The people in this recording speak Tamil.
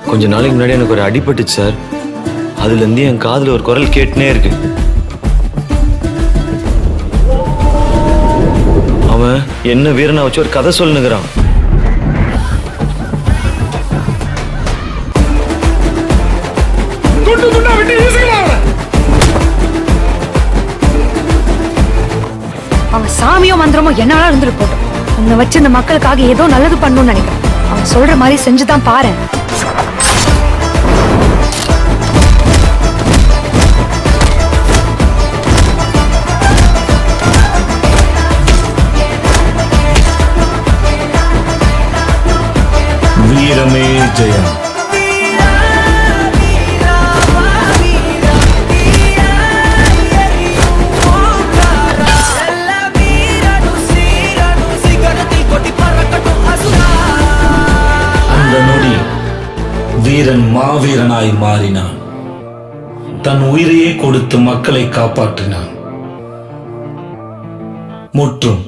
கொஞ்ச நாளைக்கு முன்னாடி எனக்கு ஒரு அடிபட்டுச்சு சார். அதுல இருந்து என் காதுல ஒரு குரல் கேட்டுனே இருக்கு. அவன் என்ன வீரனை வச்சு ஒரு கதை சொல்லுங்கிறான். அவன் சாமியோ மந்திரமோ என்னால இருந்துட்டு போட்டோம். உன்னை வச்சு இந்த மக்களுக்காக ஏதோ நல்லது பண்ணணும்னு நினைக்கிறேன். அவன் சொல்ற மாதிரி செஞ்சுதான் பாரு. வீரமே ஜெயம். அந்த நொடி வீரன் மாவீரனாய் மாறினான். தன் உயிரையே கொடுத்து மக்களை காப்பாற்றினான். முற்றும்.